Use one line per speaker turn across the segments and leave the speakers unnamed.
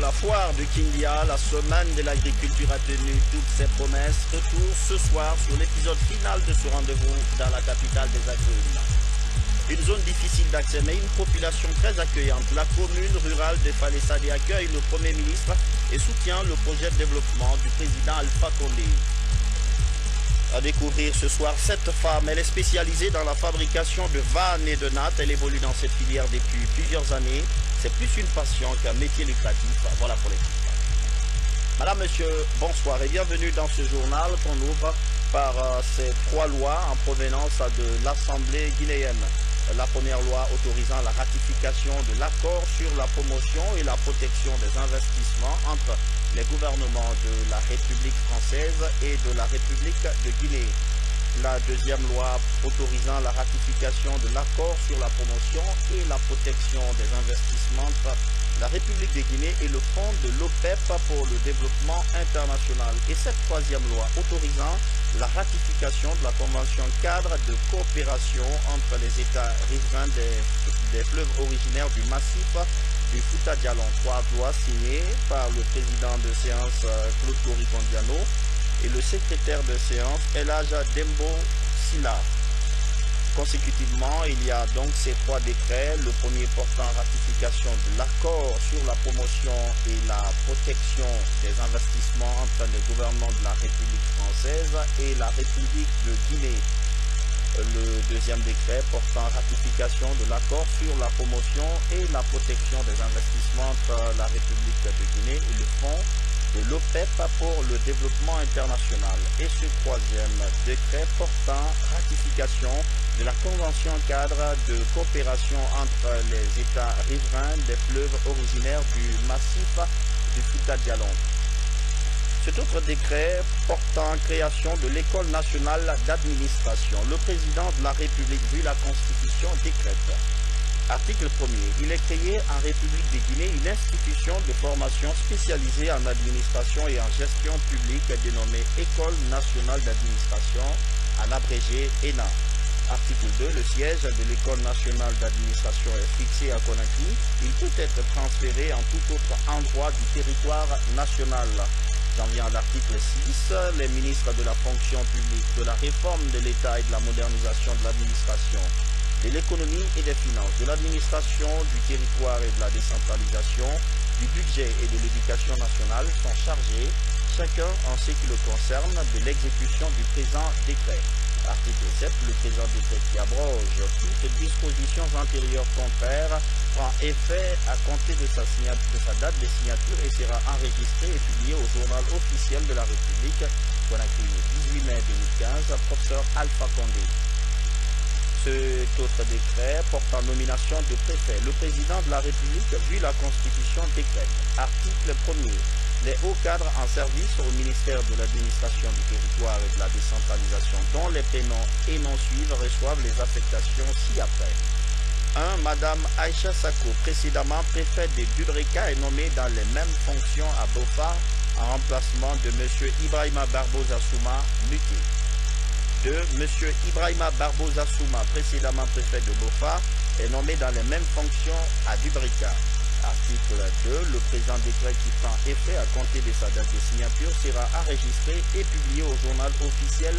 la foire de Kindia, la semaine de l'agriculture a tenu toutes ses promesses. Retour ce soir sur l'épisode final de ce rendez-vous dans la capitale des agrumes. Une zone difficile d'accès mais une population très accueillante. La commune rurale de Falesade accueille le Premier ministre et soutient le projet de développement du président Alpha Condé. À découvrir ce soir cette femme, elle est spécialisée dans la fabrication de vannes et de nattes. Elle évolue dans cette filière depuis plusieurs années. C'est plus une passion qu'un métier lucratif. Voilà pour les titres. Madame, monsieur, bonsoir et bienvenue dans ce journal qu'on ouvre par ces trois lois en provenance de l'Assemblée guinéenne. La première loi autorisant la ratification de l'accord sur la promotion et la protection des investissements entre les gouvernements de la République française et de la République de Guinée. La deuxième loi autorisant la ratification de l'accord sur la promotion et la protection des investissements entre la République de Guinée et le Fonds de l'OPEP pour le développement international. Et cette troisième loi autorisant la ratification de la Convention cadre de coopération entre les États riverains des fleuves originaires du massif du Fouta Djallon. Trois lois signées par le président de séance Claude Korikondiano et le secrétaire de séance Elaja Dembo Silla. Consécutivement, il y a donc ces trois décrets. Le premier portant ratification de l'accord sur la promotion et la protection des investissements entre les gouvernements de la République française et la République de Guinée. Le deuxième décret portant ratification de l'accord sur la promotion et la protection des investissements entre la République de Guinée et le Fonds de l'OPEP pour le développement international. Et ce troisième décret portant ratification de la Convention cadre de coopération entre les États riverains des fleuves originaires du massif du Fouta Djallon. Cet autre décret portant création de l'École nationale d'administration. Le président de la République, vu la Constitution, décrète. Article 1er. Il est créé en République de Guinée une institution de formation spécialisée en administration et en gestion publique dénommée École nationale d'administration, en abrégé ENA. Article 2. Le siège de l'École nationale d'administration est fixé à Conakry. Il peut être transféré en tout autre endroit du territoire national. J'en viens à l'article 6. Les ministres de la fonction publique, de la réforme de l'État et de la modernisation de l'administration, de l'économie et des finances, de l'administration du territoire et de la décentralisation, du budget et de l'éducation nationale sont chargés, chacun en ce qui le concerne, de l'exécution du présent décret. Article 7. Le présent décret qui abroge toutes dispositions antérieures contraires prend effet à compter de sa date de signature et sera enregistré et publié au journal officiel de la République, Conakry le 18 mai 2015, professeur Alpha Condé. Cet autre décret portant nomination de préfet. Le président de la République, vu la Constitution, décrète. Article 1er. Les hauts cadres en service au ministère de l'administration du territoire et de la décentralisation, dont les prénoms et noms suivent, reçoivent les affectations ci-après. 1. Madame Aïcha Sako, précédemment préfète de Dubreka, est nommée dans les mêmes fonctions à Bofa en remplacement de M. Ibrahima Barbosa Souma, muté. 2. M. Ibrahima Barbosa Souma, précédemment préfet de Bofa, est nommé dans les mêmes fonctions à Dubreka. Article 2. Le présent décret qui prend effet à compter de sa date de signature sera enregistré et publié au journal officiel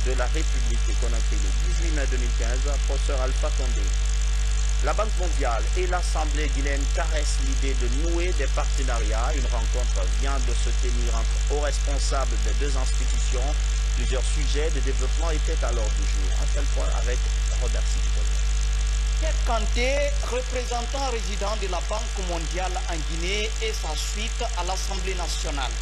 de la République de Conakry le 18 mai 2015, professeur Alpha Condé. La Banque mondiale et l'Assemblée guinéenne caressent l'idée de nouer des partenariats. Une rencontre vient de se tenir entre hauts responsables des deux institutions. Plusieurs sujets de développement étaient à l'ordre du jour. Un seul point avec Robert Sidibol.
Pierre Kanté, représentant résident de la Banque mondiale en Guinée, et sa suite à l'Assemblée nationale.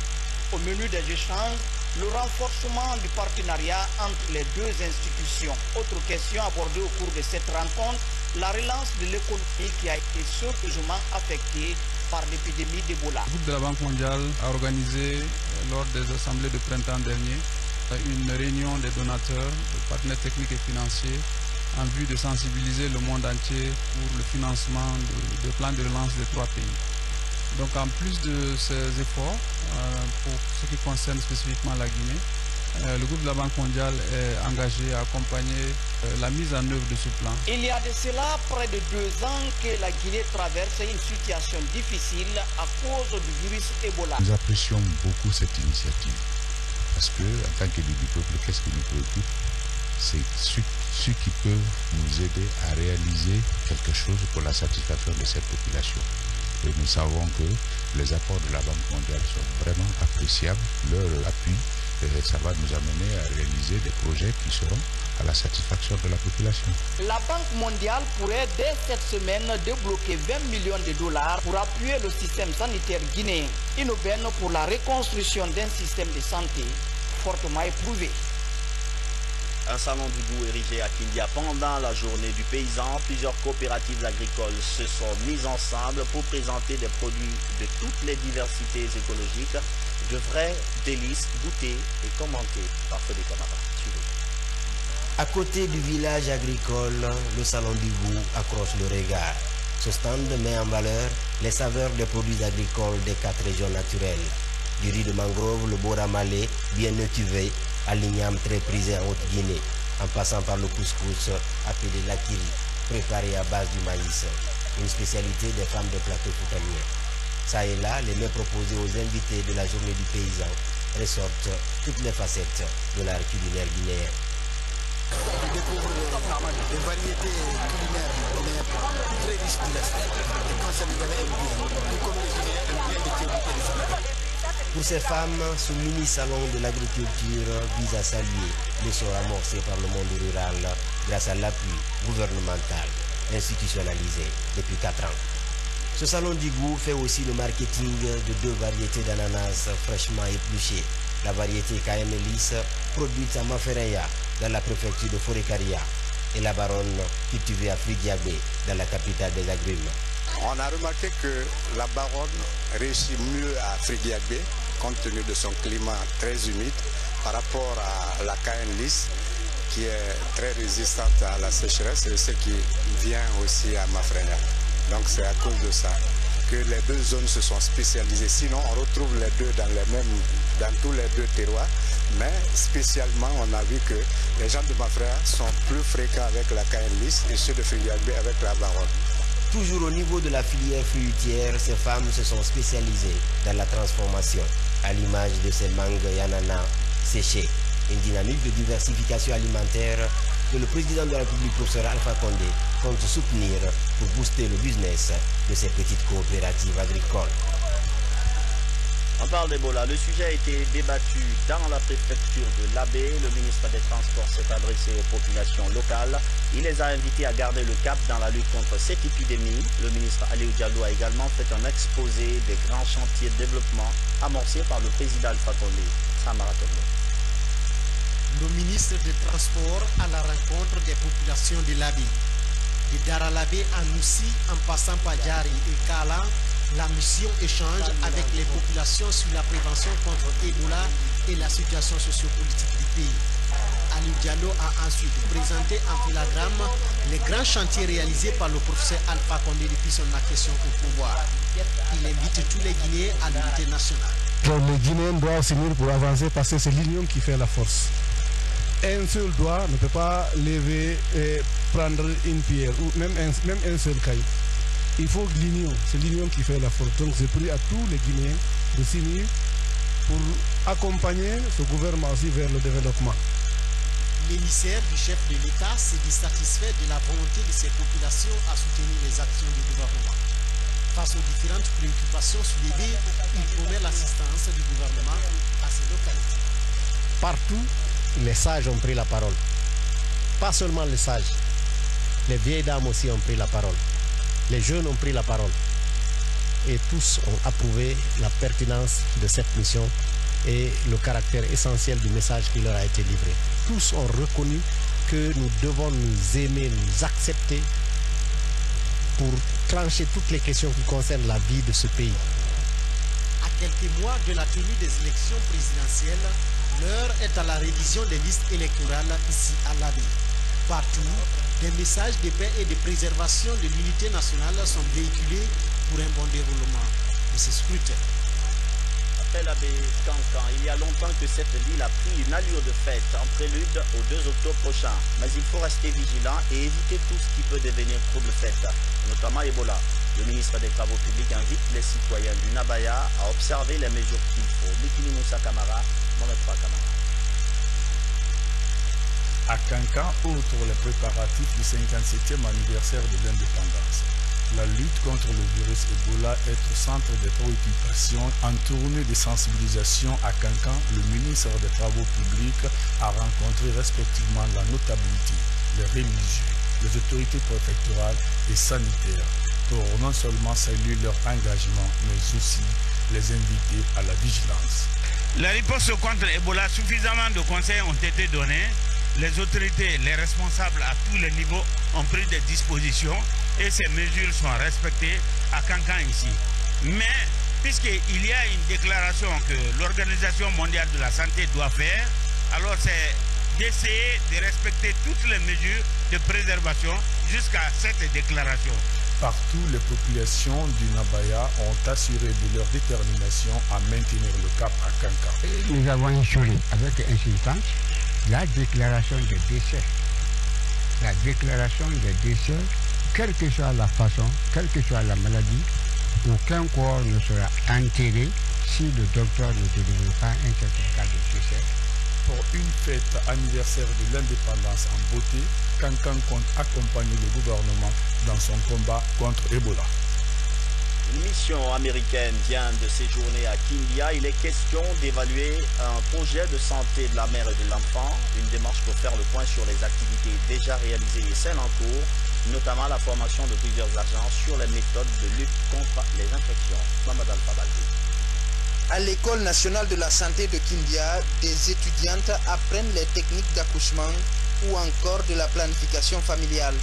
Au menu des échanges, le renforcement du partenariat entre les deux institutions. Autre question abordée au cours de cette rencontre, la relance de l'économie qui a été sérieusement affectée par l'épidémie d'Ebola.
Le groupe de la Banque mondiale a organisé, lors des assemblées de printemps dernier, une réunion des donateurs, des partenaires techniques et financiers, en vue de sensibiliser le monde entier pour le financement des plans de relance des trois pays. Donc en plus de ces efforts, pour ce qui concerne spécifiquement la Guinée, Le groupe de la Banque mondiale est engagé à accompagner la mise en œuvre de ce plan.
Il y a de cela près de 2 ans que la Guinée traverse une situation difficile à cause du virus Ebola.
Nous apprécions beaucoup cette initiative parce que, en tant qu'élu du peuple, qu'est-ce qui nous préoccupe? C'est ceux qui peuvent nous aider à réaliser quelque chose pour la satisfaction de cette population. Et nous savons que les apports de la Banque mondiale sont vraiment appréciables. Leur appui, ça va nous amener à réaliser des projets qui seront à la satisfaction de la population.
La Banque mondiale pourrait dès cette semaine débloquer 20 millions de dollars pour appuyer le système sanitaire guinéen, une aubaine pour la reconstruction d'un système de santé fortement éprouvé.
Un salon du goût érigé à Kindia pendant la journée du paysan. Plusieurs coopératives agricoles se sont mises ensemble pour présenter des produits de toutes les diversités écologiques, de vrais délices goûtés et commentés par feu des camarades. Suivez.
À côté du village agricole, le salon du goût accroche le regard. Ce stand met en valeur les saveurs des produits agricoles des 4 régions naturelles. Du riz de mangrove, le bora malais, bien étuvé, à l'igname très prisé en Haute-Guinée, en passant par le couscous appelé l'akiri, préparé à base du maïs, une spécialité des femmes des plateaux coutaniers. Ça et là, les mets proposés aux invités de la journée du paysan ressortent toutes les facettes de l'art culinaire guinéen.
On découvre des variétés culinaires très riches de l'Est. Et quand Sénégalais aiment bien, tout comme les Guinéens aiment bien les Tchèques et les Sénégalais.
Pour ces femmes, ce mini-salon de l'agriculture vise à saluer l'essor amorcé par le monde rural grâce à l'appui gouvernemental institutionnalisé depuis 4 ans. Ce salon du goût fait aussi le marketing de 2 variétés d'ananas fraîchement épluchées. La variété KM-Lys, produite à Mafereya, dans la préfecture de Forêt-Caria, et la baronne cultivée à Frigiagbé, dans la capitale des agrumes.
On a remarqué que la baronne réussit mieux à Frigiagbé, compte tenu de son climat très humide, par rapport à la KM-Lys, qui est très résistante à la sécheresse, et ce qui vient aussi à Mafreya. Donc c'est à cause de ça que les 2 zones se sont spécialisées. Sinon, on retrouve les deux dans tous les 2 terroirs. Mais spécialement, on a vu que les gens de Mafreya sont plus fréquents avec la KM-Lys et ceux de Frigiagbé avec la baronne.
Toujours au niveau de la filière fruitière, ces femmes se sont spécialisées dans la transformation, à l'image de ces mangues et ananas séchés. Une dynamique de diversification alimentaire que le président de la République, professeur Alpha Condé, compte soutenir pour booster le business de ces petites coopératives agricoles.
On parle d'Ebola. Le sujet a été débattu dans la préfecture de l'Abbé. Le ministre des Transports s'est adressé aux populations locales. Il les a invités à garder le cap dans la lutte contre cette épidémie. Le ministre Aliou Diallo a également fait un exposé des grands chantiers de développement amorcés par le président Alpha Condé. Samara Togo.
Le ministre des Transports à la rencontre des populations de l'Abbé. De Daralabé à Noussi, en passant par Djari et Kala, la mission échange avec les populations sur la prévention contre Ebola et la situation sociopolitique du pays. Aliou Diallo a ensuite présenté en filagramme les grands chantiers réalisés par le professeur Alpha Condé depuis son accession au pouvoir. Il invite tous les Guinéens à l'unité nationale.
Les Guinéens doivent s'unir pour avancer parce que c'est l'union qui fait la force. Un seul doigt ne peut pas lever et prendre une pierre, ou même un seul caillou. Il faut l'union, c'est l'union qui fait la force. Donc j'ai pris à tous les Guinéens de s'unir pour accompagner ce gouvernement aussi vers le développement.
L'émissaire du chef de l'État s'est dit satisfait de la volonté de ses populations à soutenir les actions du gouvernement. Face aux différentes préoccupations soulevées, il promet l'assistance du gouvernement à ces localités.
Partout, les sages ont pris la parole. Pas seulement les sages, les vieilles dames aussi ont pris la parole. Les jeunes ont pris la parole. Et tous ont approuvé la pertinence de cette mission et le caractère essentiel du message qui leur a été livré. Tous ont reconnu que nous devons nous aimer, nous accepter pour trancher toutes les questions qui concernent la vie de ce pays.
À quelques mois de la tenue des élections présidentielles, l'heure est à la révision des listes électorales ici à l'Abbé. Partout, des messages de paix et de préservation de l'unité nationale sont véhiculés pour un bon déroulement de ces scrutins.
Après l'abbé Cancan, il y a longtemps que cette ville a pris une allure de fête en prélude au 2 octobre prochain. Mais il faut rester vigilant et éviter tout ce qui peut devenir trouble-fête, notamment Ebola. Le ministre des Travaux publics invite les citoyens du Nabaya à observer les mesures qu'il faut. Mikini Moussa Kamara, Mohamed Fa Kamara.
À Cancan, outre les préparatifs du 57e anniversaire de l'indépendance, la lutte contre le virus Ebola est au centre des préoccupations. En tournée de sensibilisation à Cancan, le ministre des Travaux publics a rencontré respectivement la notabilité, les religieux, les autorités préfectorales et sanitaires pour non seulement saluer leur engagement, mais aussi les inviter à la vigilance.
La riposte contre Ebola, suffisamment de conseils ont été donnés. Les autorités, les responsables à tous les niveaux ont pris des dispositions et ces mesures sont respectées à Cancan ici. Mais puisqu'il y a une déclaration que l'Organisation mondiale de la santé doit faire, alors c'est d'essayer de respecter toutes les mesures de préservation jusqu'à cette déclaration.
Partout, les populations du Nabaya ont assuré de leur détermination à maintenir le cap à Cancan.
Nous avons insuré avec insistance la déclaration des décès. La déclaration des décès, quelle que soit la façon, quelle que soit la maladie, aucun corps ne sera enterré si le docteur ne délivre pas un certificat de décès.
Pour une fête anniversaire de l'indépendance en beauté, Cancan compte accompagner le gouvernement dans son combat contre Ebola.
Une mission américaine vient de séjourner à Kindia. Il est question d'évaluer un projet de santé de la mère et de l'enfant, une démarche pour faire le point sur les activités déjà réalisées et celles en cours, notamment la formation de plusieurs agents sur les méthodes de lutte contre les infections. Mohamed Al-Fabaldi.
À l'École nationale de la santé de Kindia, des étudiantes apprennent les techniques d'accouchement ou encore de la planification familiale.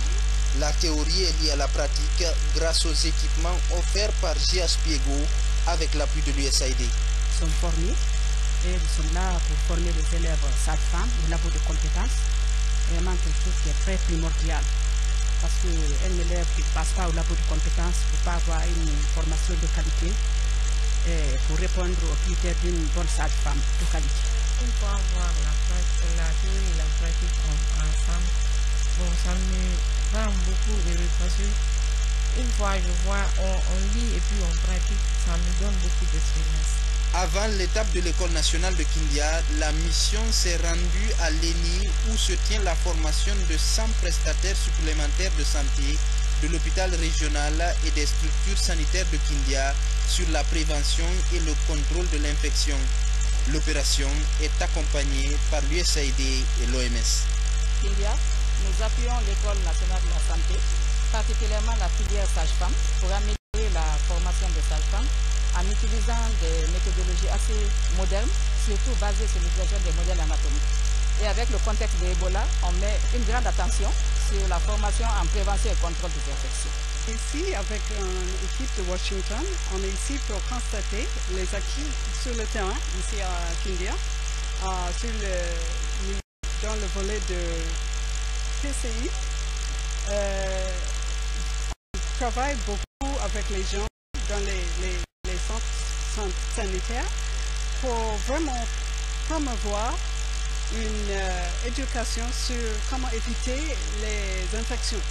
La théorie est liée à la pratique grâce aux équipements offerts par GH Piego avec l'appui de l'USAID.
Ils sont formés et ils sont là pour former les élèves sages-femmes au labo de compétences. Vraiment quelque chose qui est très primordial. Parce qu'un élève qui ne passe pas au labo de compétences ne peut pas avoir une formation de qualité pour répondre aux critères d'une bonne sage-femme de qualité.
Il faut avoir la théorie et la pratique ensemble. Bon, ça me rend beaucoup heureux parce qu'une fois je vois, on lit et puis on pratique, ça me donne beaucoup d'expérience.
Avant l'étape de l'École nationale de Kindia, la mission s'est rendue à l'ENI où se tient la formation de 100 prestataires supplémentaires de santé de l'hôpital régional et des structures sanitaires de Kindia sur la prévention et le contrôle de l'infection. L'opération est accompagnée par l'USAID et l'OMS.
Kindia, nous appuyons l'École nationale de la santé, particulièrement la filière sage-femme, pour améliorer la formation des sages-femmes en utilisant des méthodologies assez modernes, surtout basées sur l'utilisation des modèles anatomiques. Et avec le contexte de Ebola, on met une grande attention sur la formation en prévention et contrôle des infections.
Ici, avec une équipe de Washington, on est ici pour constater les acquis sur le terrain, ici à Kindia, dans le volet de PCI. On travaille beaucoup avec les gens dans les centres sanitaires pour vraiment promouvoir une éducation sur comment éviter les infections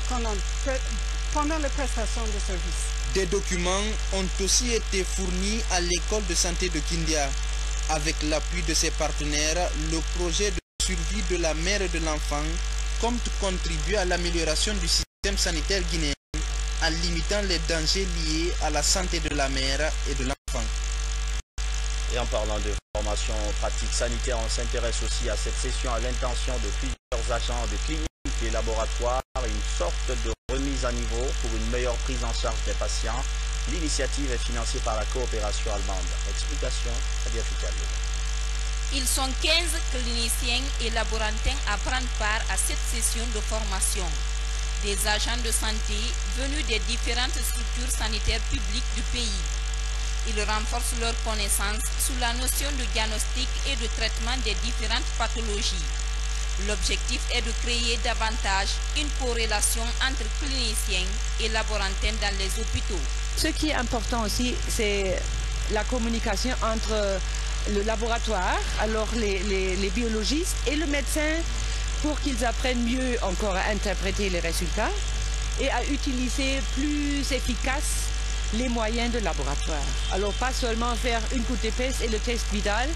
pendant les prestations de services.
Des documents ont aussi été fournis à l'école de santé de Kindia. Avec l'appui de ses partenaires, le projet de survie de la mère et de l'enfant compte contribuer à l'amélioration du système sanitaire guinéen en limitant les dangers liés à la santé de la mère et de l'enfant.
Et en parlant de formation pratique sanitaire, on s'intéresse aussi à cette session à l'intention de plusieurs agents de cliniques et laboratoires, une sorte de remise à niveau pour une meilleure prise en charge des patients. L'initiative est financée par la coopération allemande. Explication, Adia Foucault.
Ils sont 15 cliniciens et laborantins à prendre part à cette session de formation. Des agents de santé venus des différentes structures sanitaires publiques du pays. Ils renforcent leurs connaissances sous la notion de diagnostic et de traitement des différentes pathologies. L'objectif est de créer davantage une corrélation entre cliniciens et laborantins dans les hôpitaux.
Ce qui est important aussi, c'est la communication entre le laboratoire, alors les biologistes et le médecin pour qu'ils apprennent mieux encore à interpréter les résultats et à utiliser plus efficace les moyens de laboratoire. Alors pas seulement faire une goutte d'épaisse et le test Vidal,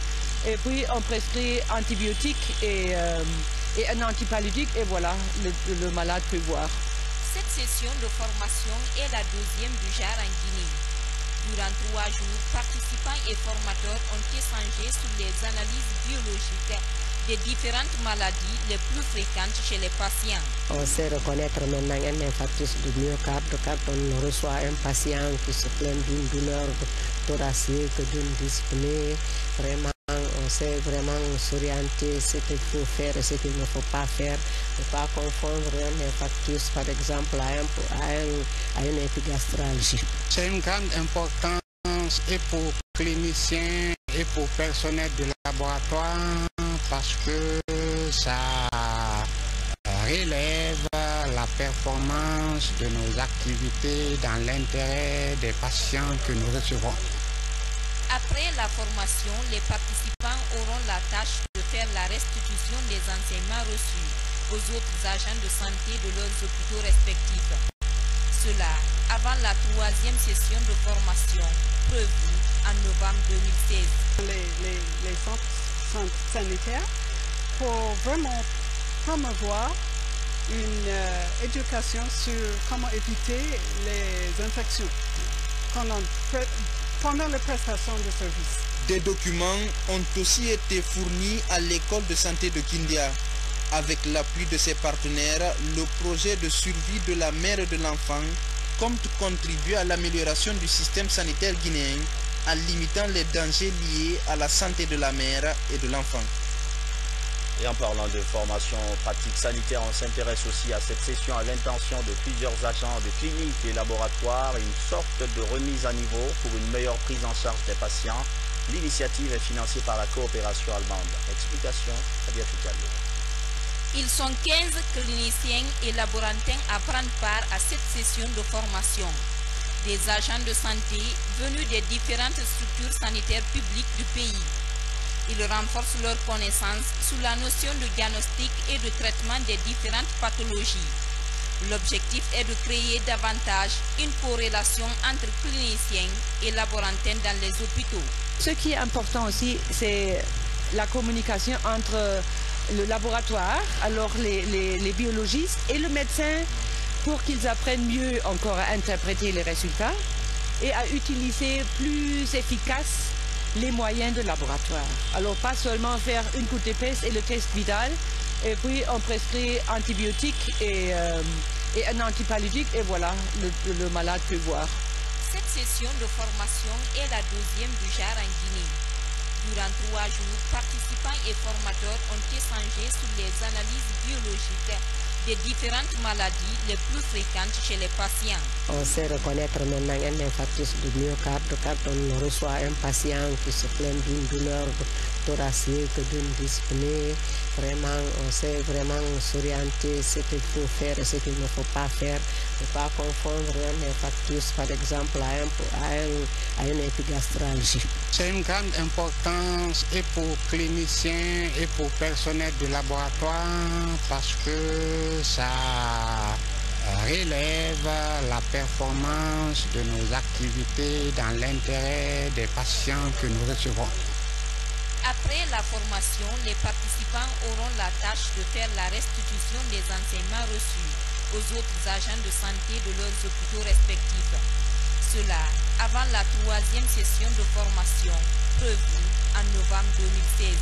et puis on prescrit antibiotiques et un antipaludique et voilà, le malade peut voir.
Cette session de formation est la deuxième du genre en Guinée. Durant 3 jours, participants et formateurs ont échangé sur les analyses biologiques des différentes maladies les plus fréquentes chez les patients.
On sait reconnaître maintenant un infarctus du myocarde quand on reçoit un patient qui se plaint d'une douleur thoracique, d'une dyspnée. Vraiment, on sait vraiment s'orienter ce qu'il faut faire et ce qu'il ne faut pas faire. Ne pas confondre un infarctus, par exemple, à une épigastralgie.
C'est une grande importance et pour cliniciens et pour personnel de laboratoire parce que ça relève la performance de nos activités dans l'intérêt des patients que nous recevons.
Après la formation, les participants auront la tâche de faire la restitution des enseignements reçus aux autres agents de santé de leurs hôpitaux respectifs. Cela avant la 3e session de formation prévue en novembre 2016.
Les centres sanitaires pour vraiment promouvoir une éducation sur comment éviter les infections pendant la prestation de services.
Des documents ont aussi été fournis à l'école de santé de Kindia. Avec l'appui de ses partenaires, le projet de survie de la mère et de l'enfant compte contribuer à l'amélioration du système sanitaire guinéen en limitant les dangers liés à la santé de la mère et de l'enfant.
Et en parlant de formation pratique sanitaire, on s'intéresse aussi à cette session à l'intention de plusieurs agents de cliniques et laboratoires, une sorte de remise à niveau pour une meilleure prise en charge des patients. L'initiative est financée par la coopération allemande. Explication, Adia Foucault.
Ils sont 15 cliniciens et laborantins à prendre part à cette session de formation. Des agents de santé venus des différentes structures sanitaires publiques du pays. Ils renforcent leurs connaissances sur la notion de diagnostic et de traitement des différentes pathologies. L'objectif est de créer davantage une corrélation entre cliniciens et laborantins dans les hôpitaux.
Ce qui est important aussi, c'est la communication entre le laboratoire, alors les biologistes et le médecin pour qu'ils apprennent mieux encore à interpréter les résultats et à utiliser plus efficace les moyens de laboratoire. Alors pas seulement faire une goutte d'épaisse et le test Vidal, et puis on prescrit antibiotiques et un antipaludique et voilà, le malade peut voir.
Cette session de formation est la deuxième du genre en Guinée. Durant 3 jours, participants et formateurs ont échangé sur les analyses biologiques des différentes maladies les plus fréquentes chez les patients.
On sait reconnaître maintenant un infarctus du myocarde quand on reçoit un patient qui se plaint d'une douleur thoracique, d'une dyspnée. Vraiment, on sait vraiment s'orienter ce qu'il faut faire et ce qu'il ne faut pas faire. Ne pas confondre un infarctus, par exemple, à une épigastralgie.
C'est une grande importance et pour cliniciens et pour personnel de laboratoire parce que ça relève la performance de nos activités dans l'intérêt des patients que nous recevons.
Après la formation, les participants auront la tâche de faire la restitution des enseignements reçus aux autres agents de santé de leurs hôpitaux respectifs. Cela avant la 3e session de formation prévue en novembre 2016.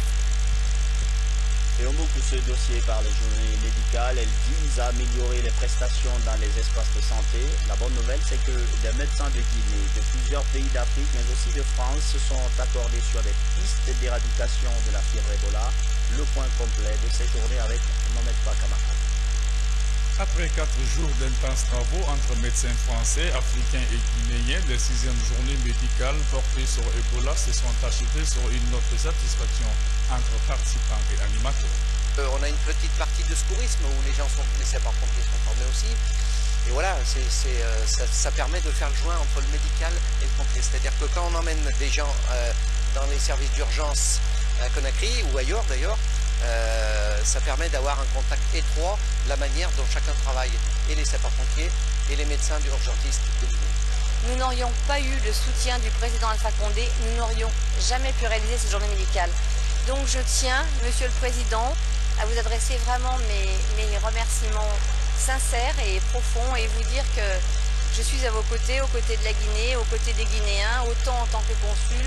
Et on boucle ce dossier par les journées médicales. Elles visent à améliorer les prestations dans les espaces de santé. La bonne nouvelle, c'est que des médecins de Guinée, de plusieurs pays d'Afrique, mais aussi de France, se sont accordés sur des pistes d'éradication de la fièvre Ebola. Le point complet de ces journées avec Mohamed Fakama.
Après 4 jours d'intenses travaux entre médecins français, africains et guinéens, les 6e journées médicales portées sur Ebola se sont achevées sur une note de satisfaction entre participants et animateurs.
On a une petite partie de secourisme où les gens sont, les sapeurs-pompiers sont formés aussi. Et voilà, ça permet de faire le joint entre le médical et le concret. C'est-à-dire que quand on emmène des gens dans les services d'urgence à Conakry ou ailleurs d'ailleurs, ça permet d'avoir un contact étroit de la manière dont chacun travaille, et les sapeurs-pompiers et les médecins urgentistes de Guinée.
Nous n'aurions pas eu le soutien du président Alpha Condé, nous n'aurions jamais pu réaliser cette journée médicale. Donc je tiens, Monsieur le Président, à vous adresser vraiment mes remerciements sincères et profonds et vous dire que je suis à vos côtés, aux côtés de la Guinée, aux côtés des Guinéens, autant en tant que consul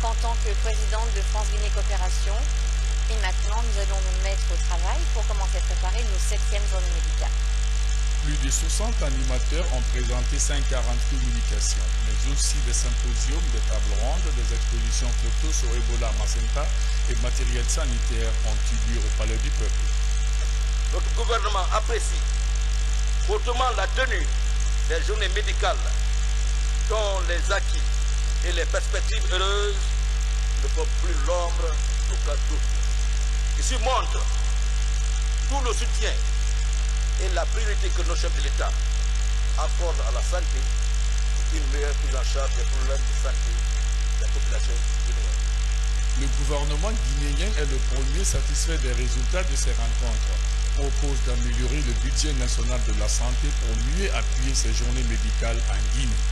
qu'en tant que présidente de France-Guinée Coopération. Et maintenant, nous allons nous mettre au travail pour commencer à préparer nos 7e journées médicales.
Plus de 60 animateurs ont présenté 140 communications, mais aussi des symposiums, des tables rondes, des expositions photos sur Ebola, Macenta et matériel sanitaire ont eu lieu au Palais du Peuple.
Notre gouvernement apprécie fortement la tenue des journées médicales dont les acquis et les perspectives heureuses ne font plus l'ombre d'aucun doute. Ici montre tout le soutien et la priorité que nos chefs de l'État accordent à la santé pour une meilleure prise en charge des problèmes de santé de la population guinéenne.
Le gouvernement guinéen est le premier satisfait des résultats de ces rencontres. Propose d'améliorer le budget national de la santé pour mieux appuyer ces journées médicales en Guinée.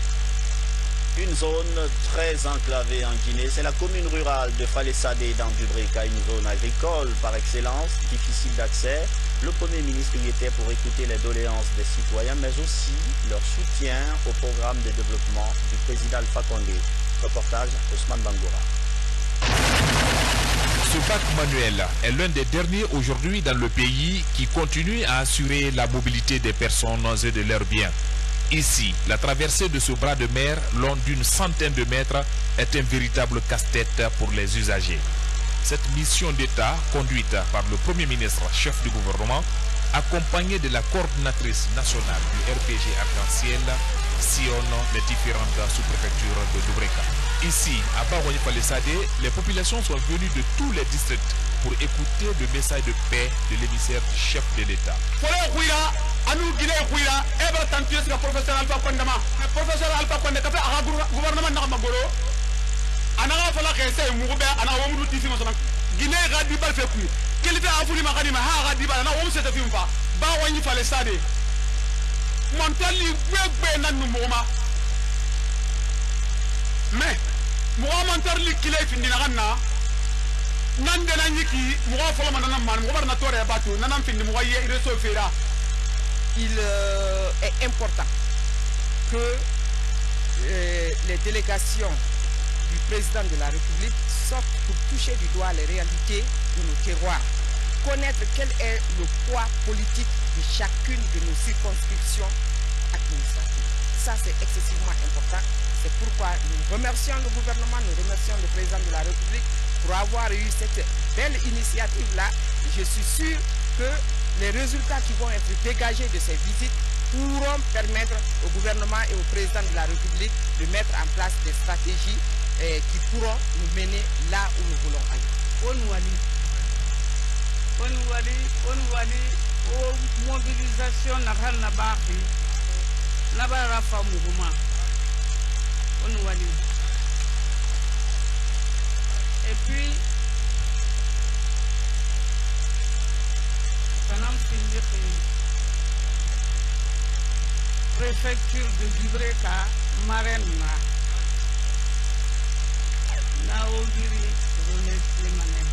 Une zone très enclavée en Guinée, c'est la commune rurale de Falessadé dans Dubreka, une zone agricole par excellence, difficile d'accès. Le Premier ministre y était pour écouter les doléances des citoyens, mais aussi leur soutien au programme de développement du président Alpha Condé. Reportage Ousmane Bangoura.
Ce bac manuel est l'un des derniers aujourd'hui dans le pays qui continue à assurer la mobilité des personnes et de leurs biens. Ici, la traversée de ce bras de mer, long d'une centaine de mètres, est un véritable casse-tête pour les usagers. Cette mission d'État, conduite par le Premier ministre, chef du gouvernement, accompagné de la coordinatrice nationale du RPG Arc-en-Ciel, sillonne les différentes sous-préfectures de Dubreka. Ici, à Baroni-Falessadé, les populations sont venues de tous les districts pour écouter le message de paix de l'émissaire du chef de l'État.
Professeur Alpha Condé café à gouvernement Nagamagoro. Anaga fala kese mugube ana womudu tifi masana Guinée gadi bal fe kuy kelita afuli magani ma ha gadi bal na womu seta fimfa ba wani Falessadé montali gbegbe nan numuma mais muga montarli kile findina ganna nan de nan yiki muga folo manana man muga barna tore batu nanam findi muga ye reso fera.
Il est important que les délégations du président de la République sortent pour toucher du doigt les réalités de nos terroirs, connaître quel est le poids politique de chacune de nos circonscriptions administratives. Ça, c'est excessivement important. C'est pourquoi nous remercions le gouvernement, nous remercions le président de la République pour avoir eu cette belle initiative-là. Je suis sûr que les résultats qui vont être dégagés de ces visites pourront permettre au gouvernement et au président de la République de mettre en place des stratégies qui pourront nous mener là où nous voulons aller.
Mobilisation et puis préfecture de Dubreka, Marraine Naogiri, remercier Mané.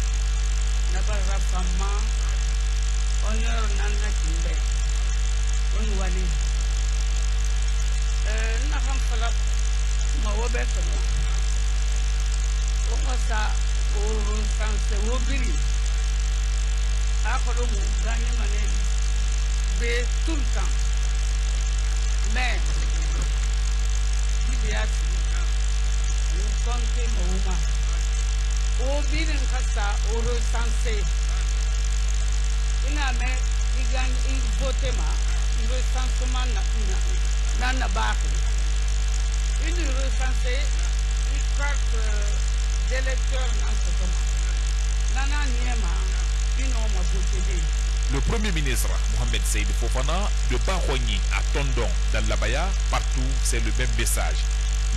Nabara Fama, honneur Nana Kimbe, Onwali. Nakam Falap, Mawabek, Okasa, Oro Sanse, Wobiri. Akolo Mugani Mané, B tout le temps. Mais, nous comptons Mouma. Au bilan Kassa, au recensé. Il a mis, il gagne, il vote, il recensement n'a pas. Une recensé, une carte d'électeur dans ce moment. Nana Niema, une homme voté.
Le Premier ministre Mohamed Seyd Fofana de Bahouani à Tondon dans l'Abaya, partout c'est le même message.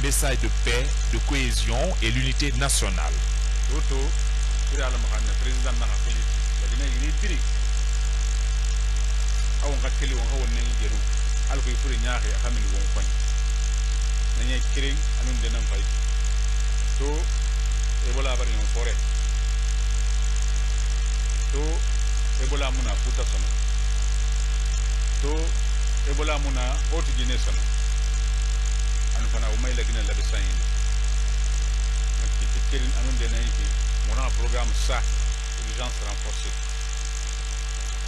Message de paix, de cohésion et l'unité nationale.
Ebola muna futa sono to ebola muna hoti gine sono anu fana umay la gine la de sayin ak ci kirin anu de nay ki mona programme ça urgence renforcée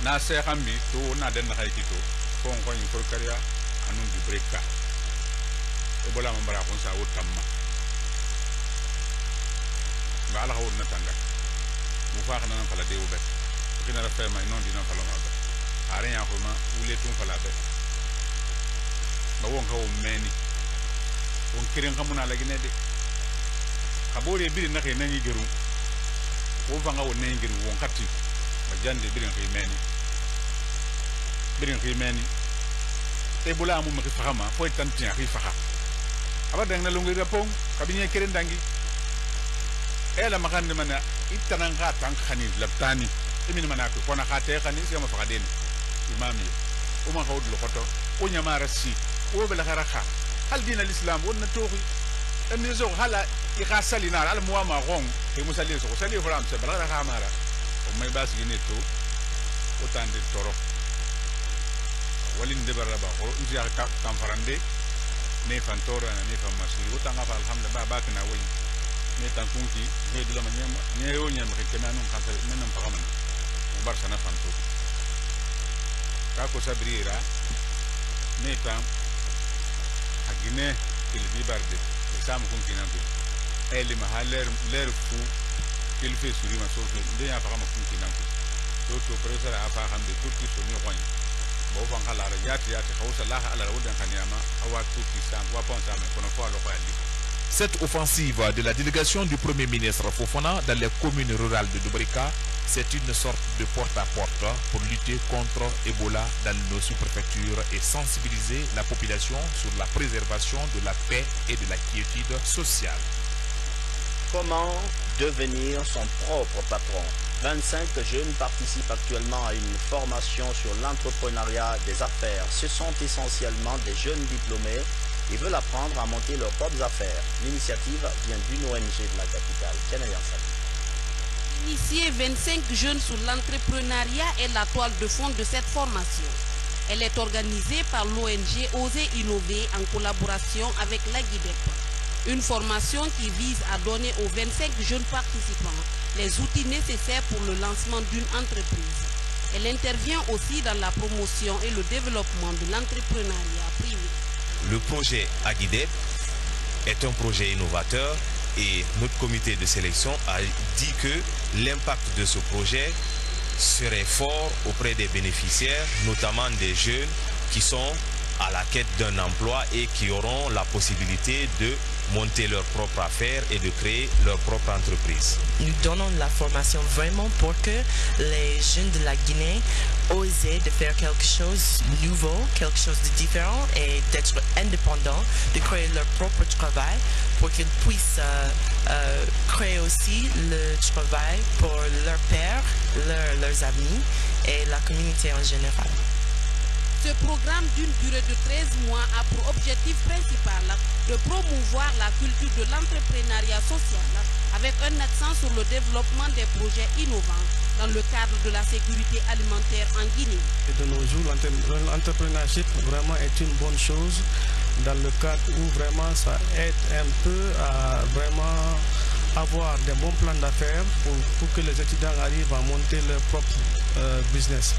na se xambi to na den xay ki to ko ko ni for kariya anu du breka ebola ma bara kon sa wotamma ba ala hawna tanga mu faax na fala de wu bet kina la fema non dina fala ma be are ya ko ma wule tun fala be ba won ka o meni won kirin kamuna la gine de kabore biri na kay nani geru wo fanga won nani geru won katti ba jande biri kay meni e bula mu ma ki fama fo tanti ya ki faha aba dang na lungu rapong kabinye kirin dangi e la makande mana itanan ka tan khani labtani imin manako kona khate khani sema fakadeni imami uma khawd lo khoto o nyama rasi o bela kharakha hal din alislam wonna toxi en yeso hala ikhasalina al muama gon ke musali so sali foram se bela khamara o may bas gine to o tande toro walin de baraba o nziya ka kamfarande ne fantora ne famasiri o tanga fa alhamdulillah ba kana wi ne tankunki ne dilo manyama ne yo nyama ke kenanu khansal menam fakamana Barsana fanto kako sabrira neta agine kilbi barde exam kun kinanto eli mahaler ler fu kilfe suri ma sofe de ya fakama kun kinanto to professeur afa hamde turki soni roin bo van halara yati khawsa la ala wudan kanyama awa turki sam wa pensa me kono fo lo ali.
Cette offensive de la délégation du Premier ministre Fofana dans les communes rurales de Dubrika, c'est une sorte de porte-à-porte pour lutter contre Ebola dans nos sous-préfectures et sensibiliser la population sur la préservation de la paix et de la quiétude sociale.
Comment devenir son propre patron? 25 jeunes participent actuellement à une formation sur l'entrepreneuriat des affaires. Ce sont essentiellement des jeunes diplômés. Ils veulent apprendre à monter leurs propres affaires. L'initiative vient d'une ONG de la capitale, Kenayan Sali.
Initier 25 jeunes sur l'entrepreneuriat est la toile de fond de cette formation. Elle est organisée par l'ONG Oser Innover en collaboration avec la GIDEP. Une formation qui vise à donner aux 25 jeunes participants les outils nécessaires pour le lancement d'une entreprise. Elle intervient aussi dans la promotion et le développement de l'entrepreneuriat privé.
Le projet Agidep est un projet innovateur et notre comité de sélection a dit que l'impact de ce projet serait fort auprès des bénéficiaires, notamment des jeunes qui sont à la quête d'un emploi et qui auront la possibilité de monter leur propre affaire et de créer leur propre entreprise.
Nous donnons la formation vraiment pour que les jeunes de la Guinée osent de faire quelque chose de nouveau, quelque chose de différent et d'être indépendants, de créer leur propre travail pour qu'ils puissent créer aussi le travail pour leurs pères, leurs amis et la communauté en général.
Ce programme d'une durée de 13 mois a pour objectif principal de promouvoir la culture de l'entrepreneuriat social avec un accent sur le développement des projets innovants dans le cadre de la sécurité alimentaire en Guinée.
Et de nos jours, l'entrepreneurship vraiment est une bonne chose dans le cadre où vraiment ça aide un peu à vraiment avoir des bons plans d'affaires pour que les étudiants arrivent à monter leur propre business.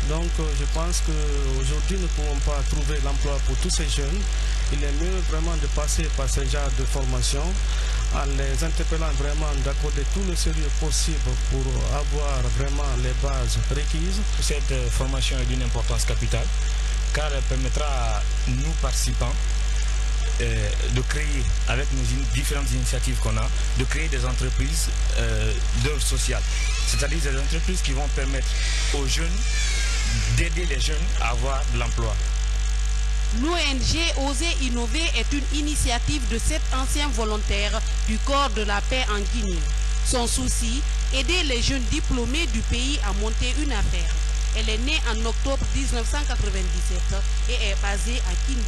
Donc je pense qu'aujourd'hui nous ne pouvons pas trouver l'emploi pour tous ces jeunes. Il est mieux vraiment de passer par ce genre de formation en les interpellant vraiment d'accorder tout le sérieux possible pour avoir vraiment les bases requises.
Cette formation est d'une importance capitale car elle permettra à nous participants de créer, avec nos différentes initiatives qu'on a, de créer des entreprises d'œuvre sociale. C'est-à-dire des entreprises qui vont permettre aux jeunes d'aider les jeunes à avoir de l'emploi.
L'ONG Oser Innover est une initiative de 7 anciens volontaires du corps de la paix en Guinée. Son souci, aider les jeunes diplômés du pays à monter une affaire. Elle est née en octobre 1997 et est basée à Kindia.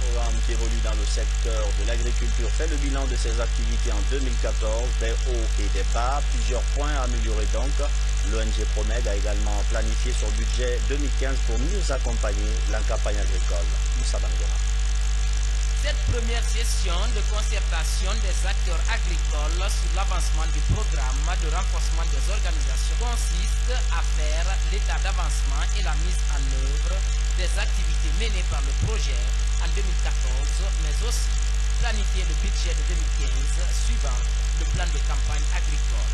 Le programme qui évolue dans le secteur de l'agriculture fait le bilan de ses activités en 2014, des hauts et des bas, plusieurs points à améliorer donc. L'ONG PROMEG a également planifié son budget 2015 pour mieux accompagner la campagne agricole. Moussa Bangora.
Cette première session de concertation des acteurs agricoles sur l'avancement du programme de renforcement des organisations consiste à faire l'état d'avancement et la mise en œuvre des activités menées par le projet en 2014, mais aussi planifier le budget de 2015 suivant le plan de campagne agricole.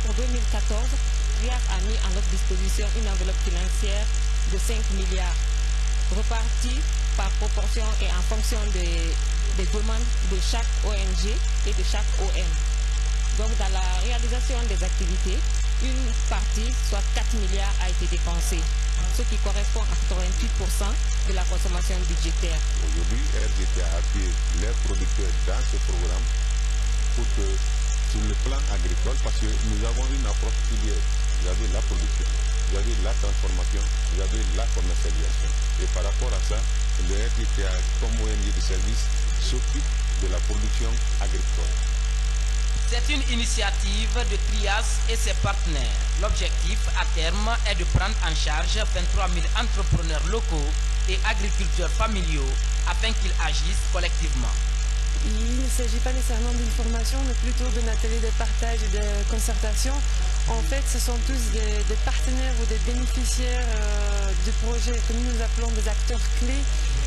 Pour 2014, RIAC a mis à notre disposition une enveloppe financière de 5 milliards, repartie par proportion et en fonction des demandes de chaque ONG et de chaque OM. Donc dans la réalisation des activités, une partie, soit 4 milliards, a été dépensée, ce qui correspond à 88% de la consommation budgétaire.
Aujourd'hui, RGT a appuyé les producteurs dans ce programme pour que, sur le plan agricole, parce que nous avons une approche filière. Vous avez la production, vous avez la transformation, vous avez la commercialisation. Et par rapport à ça, le RGT comme ONG de service s'occupe de la production agricole.
C'est une initiative de Trias et ses partenaires. L'objectif à terme est de prendre en charge 23 000 entrepreneurs locaux et agriculteurs familiaux afin qu'ils agissent collectivement.
Il ne s'agit pas nécessairement d'une formation, mais plutôt d'un atelier de partage et de concertation. En fait, ce sont tous des partenaires ou des bénéficiaires du projet que nous appelons des acteurs clés.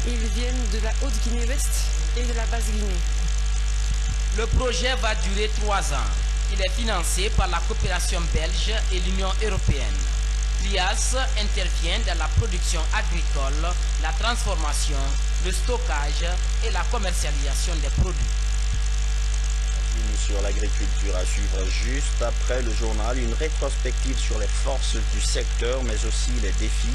Ils viennent de la Haute-Guinée-Ouest et de la Basse-Guinée.
Le projet va durer 3 ans. Il est financé par la coopération belge et l'Union européenne. Trias intervient dans la production agricole, la transformation, le stockage et la commercialisation des produits.
Sur l'agriculture à suivre juste après le journal, une rétrospective sur les forces du secteur mais aussi les défis.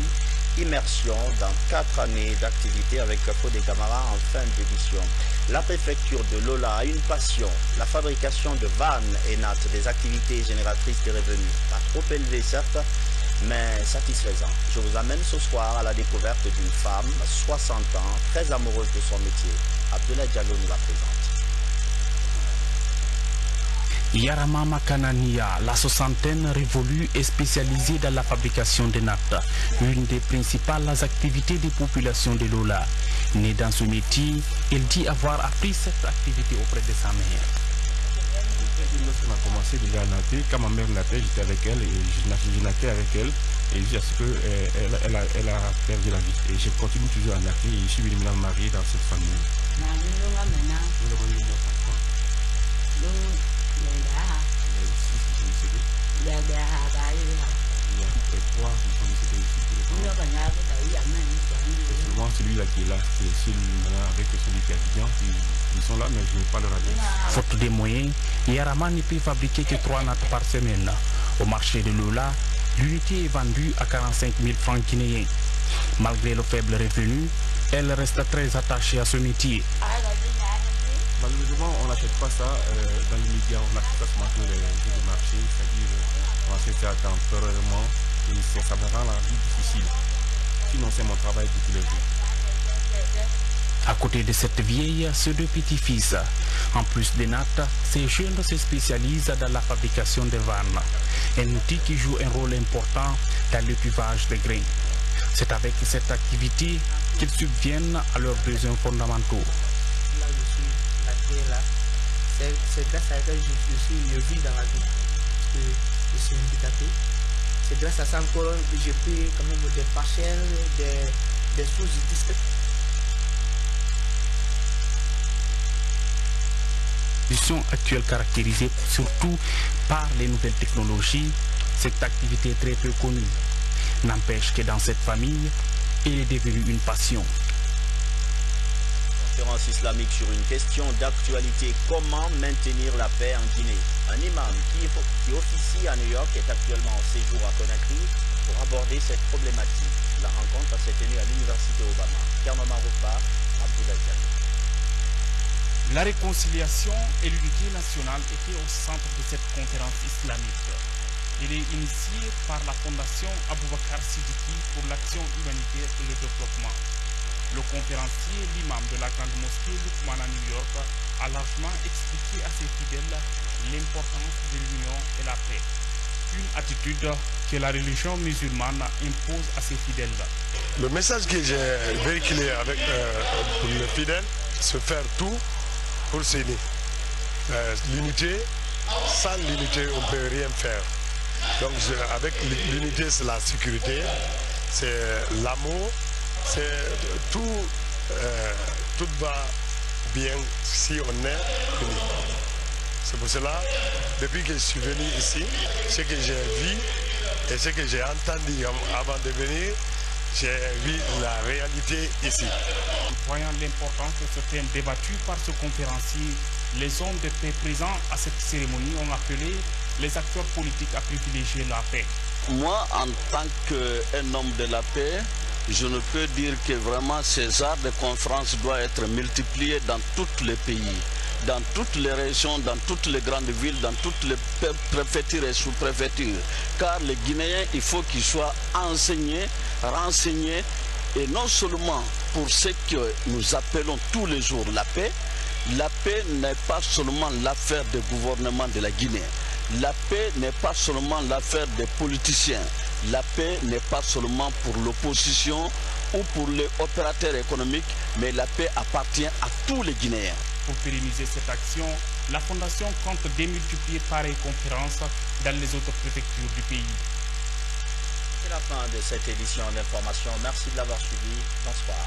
Immersion dans 4 années d'activité avec Fodé Camara en fin d'édition. La préfecture de Lola a une passion, la fabrication de vannes et nattes, des activités génératrices de revenus. Pas trop élevé certes, mais satisfaisant. Je vous amène ce soir à la découverte d'une femme, 60 ans, très amoureuse de son métier. Abdoulaye Diallo nous la présente.
Yaramama Kanania, la soixantaine révolue est spécialisée dans la fabrication de nattes, une des principales activités des populations de Lola. Née dans ce métier, elle dit avoir appris cette activité auprès de sa mère.
Lorsqu'on a commencé déjà à natter, quand ma mère nattait, j'étais avec elle et je nattais avec elle. Et jusqu'à ce qu'elle a perdu la vie. Et je continue toujours à natter et je suis venu me marier dans cette famille. Souvent celui-là qui est là, c'est celui avec celui qui est bien, ils sont là mais je ne vais pas leur dire.
Faute des moyens, Yarama ne peut fabriquer que 3 nattes par semaine. Au marché de Lola, l'unité est vendue à 45 000 francs guinéens. Malgré le faible revenu, elle reste très attachée à ce métier.
Malheureusement, on n'achète pas ça dans l'immédiat, on achète ça sur les jeux de marché, c'est-à-dire on achète ça temporairement et ça me rend la vie difficile. Sinon, c'est mon travail de tous les jours.
À côté de cette vieille, ces 2 petits-fils. En plus des nattes, ces jeunes se spécialisent dans la fabrication de vannes, un outil qui joue un rôle important dans l'épuvage des grains. C'est avec cette activité qu'ils subviennent à leurs besoins fondamentaux.
Là, je suis là, c'est grâce à elle que je vis dans la vie, parce que je suis handicapé. C'est grâce à ça encore que j'ai pris quand même des parcelles, des sous-disques.
L'évolution actuelle caractérisée surtout par les nouvelles technologies, cette activité est très peu connue. N'empêche que dans cette famille, elle est devenue une passion.
conférence islamique sur une question d'actualité. Comment maintenir la paix en Guinée? Un imam qui officie à New York est actuellement en séjour à Conakry pour aborder cette problématique. La rencontre s'est tenue à l'université Obama. Kermama Rouba, Abdoulaye.
La réconciliation et l'unité nationale étaient au centre de cette conférence islamique. Elle est initiée par la fondation Aboubakar Siddiqui pour l'action humanitaire et le développement. Le conférencier, l'imam de la grande mosquée Lukman à New York, a largement expliqué à ses fidèles l'importance de l'union et la paix. Une attitude que la religion musulmane impose à ses fidèles.
Le message que j'ai véhiculé pour les fidèles, c'est faire tout pour s'unir. L'unité, sans l'unité, on ne peut rien faire. Donc avec l'unité, c'est la sécurité, c'est l'amour, c'est tout va bien si on est unis. C'est pour cela, depuis que je suis venu ici, ce que j'ai vu et ce que j'ai entendu avant de venir, j'ai vu la réalité ici.
Voyant l'importance de ce thème débattu par ce conférencier, les hommes de paix présents à cette cérémonie ont appelé les acteurs politiques à privilégier la paix.
Moi, en tant qu'un homme de la paix, je ne peux dire que vraiment ces genres de conférences doivent être multipliés dans tous les pays, dans toutes les régions, dans toutes les grandes villes, dans toutes les préfectures et sous-préfectures. Car les Guinéens, il faut qu'ils soient enseignés, renseignés, et non seulement pour ce que nous appelons tous les jours la paix n'est pas seulement l'affaire du gouvernement de la Guinée. La paix n'est pas seulement l'affaire des politiciens. La paix n'est pas seulement pour l'opposition ou pour les opérateurs économiques, mais la paix appartient à tous les Guinéens.
Pour pérenniser cette action, la Fondation compte démultiplier pareilles conférences dans les autres préfectures du pays.
C'est la fin de cette édition d'information. Merci de l'avoir suivi. Bonsoir.